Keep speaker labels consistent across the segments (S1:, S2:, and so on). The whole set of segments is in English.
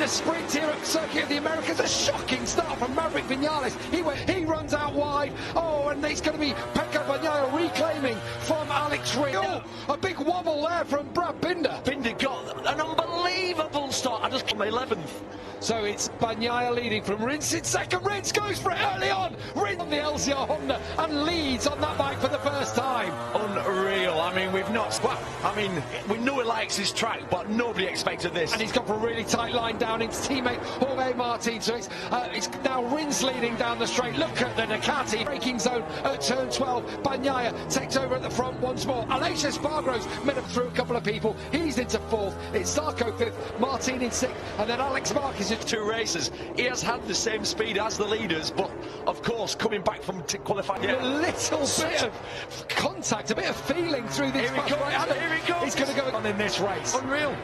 S1: the sprint here at Circuit of the Americas. A shocking start from Maverick Vinales. He runs out wide. Oh, and it's going to be Pecco Bagnaia reclaiming from Alex Rins. Oh, a big wobble there from Brad Binder.
S2: Binder got an unbelievable start. I just got my 11th.
S1: So it's Bagnaia leading from Rins in second. Rins goes for it early on. Rins on the LCR Honda and leads on that bike for the first time.
S2: Unreal. I mean, we've not... Well, I mean, we know he likes his track, but nobody expected this.
S1: And he's got for a really tight line down into teammate Jorge Martin. So it's now Rins leading down the straight. Look at the Ducati braking zone at turn 12. Bagnaia takes over at the front once more. Aleix Espargaro's met up through a couple of people. He's into fourth. It's Zarco fifth, Martin in sixth, and then Alex Marquez.
S2: Two races. He has had the same speed as the leaders, but of course coming back from qualifying.
S1: A little bit of contact, a bit of feeling through this.
S2: Here he goes.
S1: He's going to go on in this race.
S2: Unreal.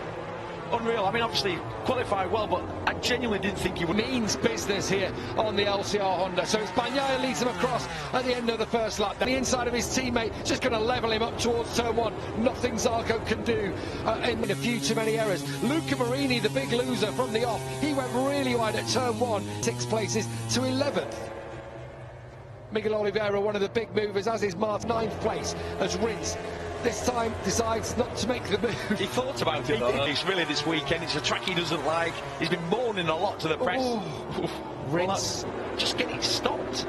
S2: I mean, obviously qualified well, but I genuinely didn't think he would.
S1: Means business here on the LCR Honda. So it's Bagnaia leads him across at the end of the first lap. The inside of his teammate just going to level him up towards turn one. Nothing Zarco can do in a few too many errors. Luca Marini, the big loser from the off, he went really wide at turn one, 6 places to 11th. Miguel Oliveira, one of the big movers, as is Martin, 9th place as Rins. This time decides not to make the move.
S2: He thought about it though. It's really this weekend. It's a track he doesn't like. He's been moaning a lot to the press.
S1: Rins.
S2: Well, just getting stopped.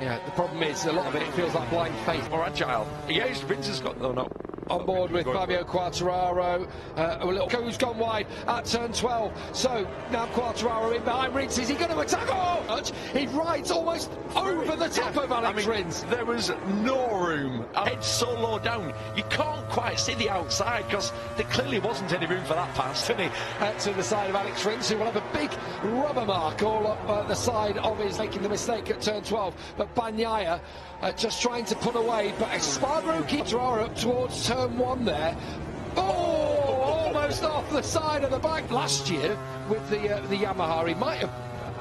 S1: Yeah, the problem is a lot of it feels like blind faith.
S2: More agile. Yeah, Rins has got... Oh, no.
S1: On board with Fabio Quartararo. A little who's gone wide at turn 12. So now Quartararo in behind Rins. Is he going to attack? Oh, he rides almost over the top of Alex Rins.
S2: There was no room. Head so low down, you can't quite see the outside because there clearly wasn't any room for that pass.
S1: To the side of Alex Rins, who will have a big rubber mark all up the side of his making the mistake at turn 12. But Bagnaia just trying to put away, but Espargaro keeps Quartararo up towards turn 1 there. Oh, almost off the side of the bike. Last year with the Yamaha, he might have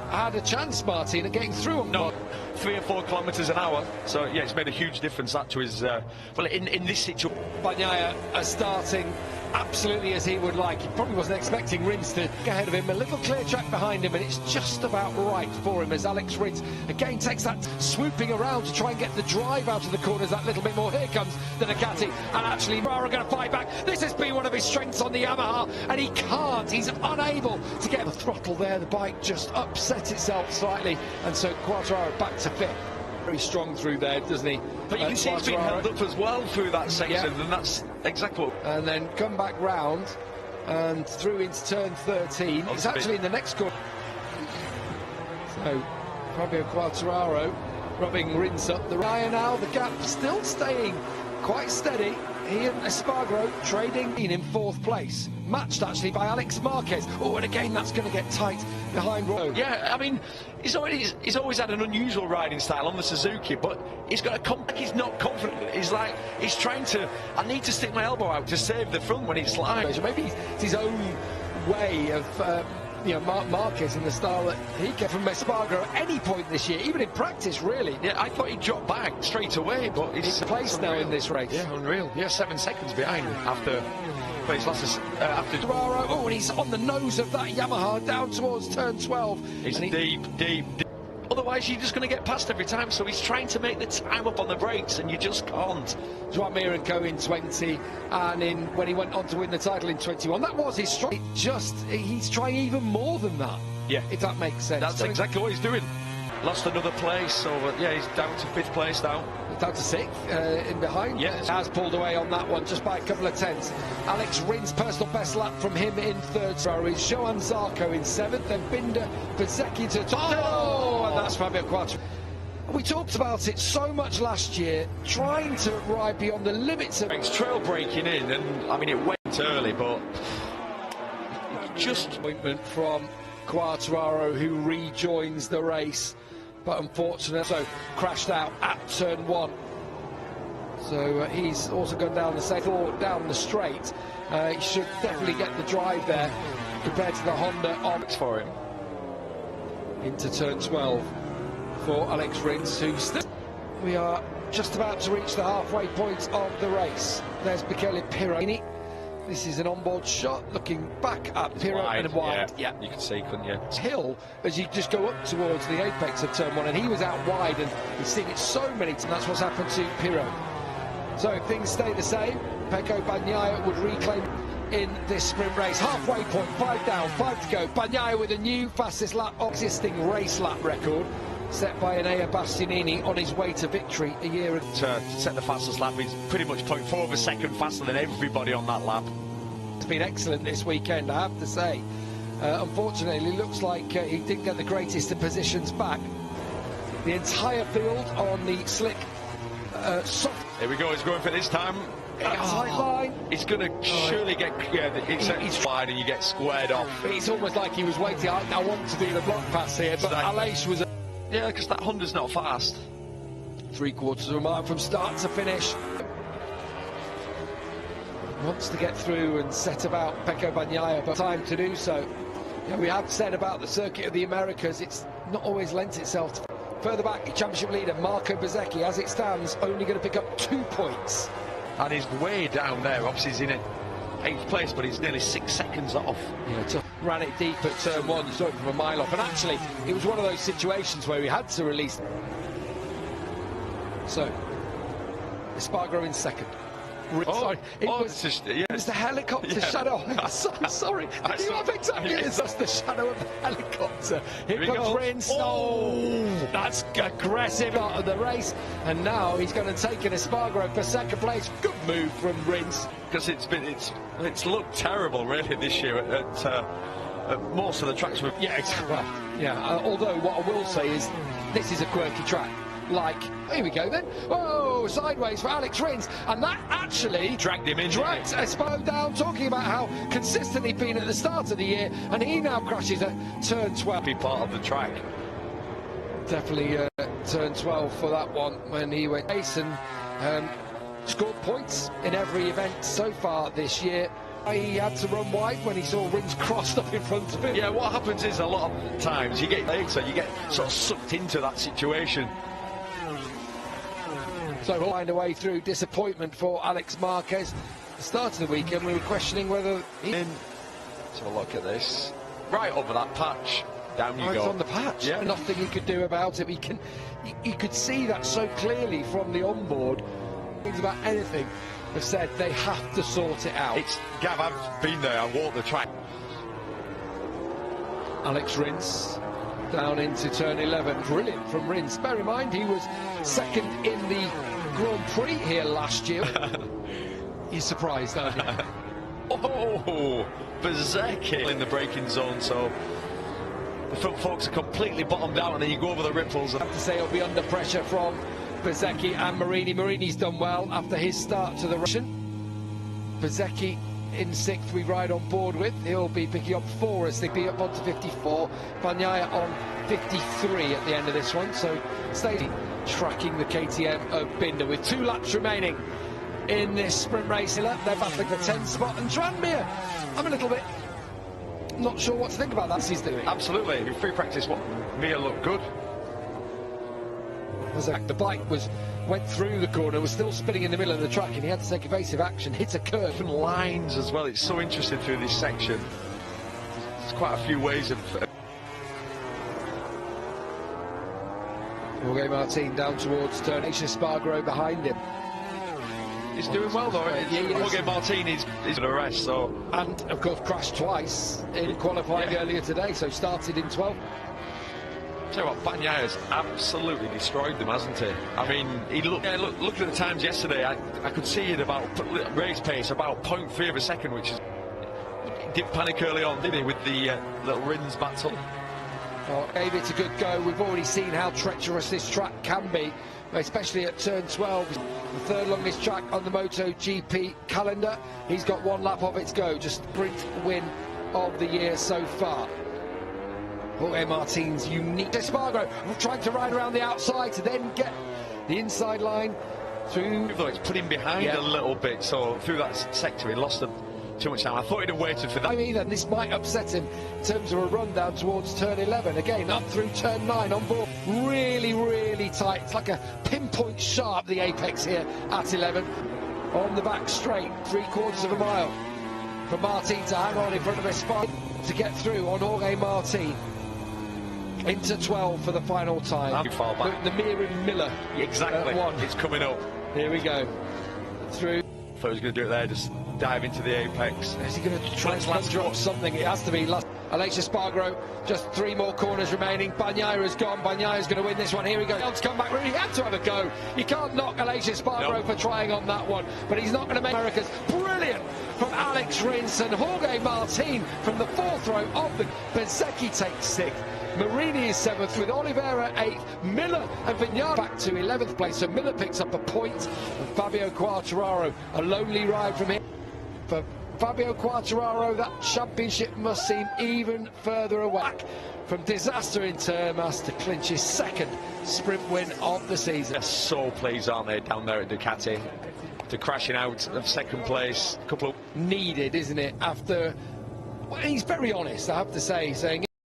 S1: had a chance, Martin, at getting through him.
S2: No, 3 or 4 kilometres an hour. So yeah, it's made a huge difference that to his. Well, in this situation,
S1: Bagnaia starting absolutely as he would like. He probably wasn't expecting Rins to get ahead of him. A little clear track behind him, and it's just about right for him as Alex Rins again takes that swooping around to try and get the drive out of the corners that little bit more. Here comes the Ducati, and actually Rara going to fight back. This has been one of his strengths on the Yamaha, and he can't. He's unable to get the throttle there. The bike just upset itself slightly, and so Quartararo back to fifth. Very strong through there, doesn't he?
S2: But you can see he's been held up as well through that section, and that's exactly what...
S1: And then come back round and through into turn 13. It's actually in the next corner. So Fabio Quartararo rubbing Rins up the Ryan now. The gap still staying quite steady. He and Espargaro trading in 4th place, matched actually by Alex Marquez. Oh, and again that's going to get tight behind Rowe.
S2: Yeah, I mean, he's always had an unusual riding style on the Suzuki, but he's got he's not confident. He's trying to. I need to stick my elbow out to save the front when it's live.
S1: So maybe it's his own way of. Marquez in the style that he get from Espargaro at any point this year, even in practice, really.
S2: Yeah, I thought he'd drop back straight away, but
S1: he's placed now in this race.
S2: Yeah, unreal. Yeah, 7 seconds behind after his losses.
S1: Oh, and he's on the nose of that Yamaha down towards turn 12.
S2: He's deep. Otherwise, you're just going to get past every time. So he's trying to make the time up on the brakes, and you just can't.
S1: Joan Mir and Co in 20, and when he went on to win the title in 21, that was his strike. He's trying even more than that.
S2: Yeah,
S1: if that makes sense.
S2: That's exactly what he's doing. Lost another place, so yeah, he's down to 5th place now.
S1: Down to 6th, in behind.
S2: Yes.
S1: Has pulled away on that one just by a couple of tenths. Alex Rins, personal best lap from him in 3rd. Is Johan Zarco in 7th, then Binder, Bezzecchi to top. Oh, and that's Fabio Quartararo. We talked about it so much last year, trying to ride beyond the limits of...
S2: It's trail breaking in, and I mean, it went early, but just...
S1: Appointment from Quartararo, who rejoins the race. But unfortunately, so crashed out at turn 1. So he's also gone down the same down the straight. He should definitely get the drive there compared to the Honda on
S2: for him.
S1: Into turn 12 for Alex Rins, who still... We are just about to reach the halfway point of the race. There's Michele Pironi This is an onboard shot looking back at Pirot and wide.
S2: Yeah, you can see, couldn't you?
S1: Hill as you just go up towards the apex of turn 1, and he was out wide, and we've seen it so many times. That's what's happened to Pirot. So if things stay the same, Pecco Bagnaia would reclaim in this sprint race. Halfway point, 5 down, 5 to go. Bagnaia with a new fastest lap, existing race lap record set by Enea Bastianini on his way to victory a year ago.
S2: To set the fastest lap, he's pretty much 0.4 of a second faster than everybody on that lap.
S1: It's been excellent this weekend, I have to say. Unfortunately, looks like he didn't get the greatest of positions back. The entire field on the slick soft.
S2: Here we go, he's going for this time.
S1: Tight line.
S2: It's going to surely get, it's wide and you get squared off.
S1: It's almost like he was waiting. I want to do the block pass here, but Aleix was...
S2: Yeah, because that Honda's not fast.
S1: 3/4 of a mile from start to finish. Wants to get through and set about Pecco Bagnaia, but time to do so. Yeah, we have said about the circuit of the Americas, it's not always lent itself to... Further back, the championship leader, Marco Bezzecchi, as it stands, only going to pick up 2 points.
S2: And he's way down there. Obviously, he's in 8th place, but he's nearly 6 seconds off.
S1: Yeah, ran it deep at turn 1, you saw it from a mile off. And actually, it was one of those situations where he had to release. So, Espargaro in second. Sorry, it was the helicopter shadow. I'm so sorry. You have exactly it's just the shadow of the helicopter. Here comes Rins. Oh, that's aggressive out of the race. And now he's going to take an Espargaro for second place. Good move from Rins.
S2: Because it's looked terrible really this year at most of the tracks.
S1: Although what I will say is this is a quirky track. Like, here we go then. Whoa, sideways for Alex Rins, and that actually
S2: dragged him in.
S1: Dragged Espo down, talking about how consistent he'd been at the start of the year, and he now crashes at turn 12.
S2: Be part of the track.
S1: Definitely turn 12 for that one when he went race and scored points in every event so far this year. He had to run wide when he saw Rins crossed up in front of him.
S2: Yeah, what happens is a lot of times you get sort of sucked into that situation.
S1: So we'll find a way through disappointment for Alex Marquez. At the start of the weekend, we were questioning whether he...
S2: Let's have a look at this. Right over that patch. Down you go.
S1: It's on the patch. Yeah. Nothing he could do about it. You could see that so clearly from the onboard. Things about anything have said they have to sort it out.
S2: Gav, I've been there. I walked the track.
S1: Alex Rins down into turn 11. Brilliant from Rins. Bear in mind, he was second in the Grand Prix here last year. You're surprised, aren't you?
S2: Oh, Bezzecchi in the braking zone, so the front folks are completely bottomed out, and then you go over the ripples.
S1: I have to say he'll be under pressure from Bezzecchi and Marini. Marini's done well after his start to the Russian. Bezzecchi in 6th, we ride on board with. He'll be picking up 4 as they be up onto 54. Bagnaia on 53 at the end of this one. So stay tracking the KTM of Binder with 2 laps remaining in this sprint race. They're battling for 10th spot. And Tranmere, I'm a little bit not sure what to think about that he's doing.
S2: Absolutely. In free practice, Mir looked good.
S1: The bike went through the corner, was still spinning in the middle of the track, and he had to take evasive action, hit a curve.
S2: Different lines as well. It's so interesting through this section. There's quite a few ways of...
S1: Jorge Martin down towards turn 8. Espargaro behind him.
S2: He's doing well though. Jorge Martin is an arrest, so...
S1: And of course crashed twice in qualifying earlier today, so started in 12th.
S2: Tell you what, Bagnaia's absolutely destroyed them, hasn't he? I mean, looking at the times yesterday, I could see it about race pace about 0.3 of a second, which is... He didn't panic early on, did he, with the little Rins battle?
S1: Well, gave it a good go. We've already seen how treacherous this track can be, especially at turn 12. The third longest track on the MotoGP calendar. He's got 1 lap of its go, just sprint win of the year so far. Jorge Martin's unique. Espargaro trying to ride around the outside to then get the inside line through.
S2: Though it's put him behind a little bit, so through that sector he lost too much time. I thought he'd have waited for that.
S1: I mean, and this might upset him in terms of a run down towards turn 11. Again, up through turn 9 on board. Really, really tight. It's like a pinpoint sharp, the apex here at 11. On the back straight, 3/4 of a mile. for Martin to hang on in front of Espargaro to get through on Jorge Martin. Into 12 for the final time.
S2: Far back.
S1: But the Mirren Miller.
S2: Exactly. It's coming up.
S1: Here we go. Through.
S2: Thought he was going to do it there, just dive into the apex.
S1: Is he going to try and conjure up something? It has to be last. Aleix Espargaro, just 3 more corners remaining. Bagnaia gone. Bagnaia going to win this one. Here we go. Let's come back. Really had to have a go. You can't knock Aleix Espargaro for trying on that one, but he's not going to make America's. Brilliant from Alex Rins and Jorge Martin from the 4th row of the Bezzecchi takes 6th. Marini is 7th with Oliveira 8th. Miller and Vignali back to 11th place. So Miller picks up a point. And Fabio Quartararo, a lonely ride from him. For Fabio Quartararo, that championship must seem even further away. From disaster in Termas to clinch his 2nd sprint win of the season.
S2: They're so pleased, aren't they, down there at Ducati? After crashing out of 2nd place.
S1: Needed, isn't it? After, well, he's very honest, I have to say, saying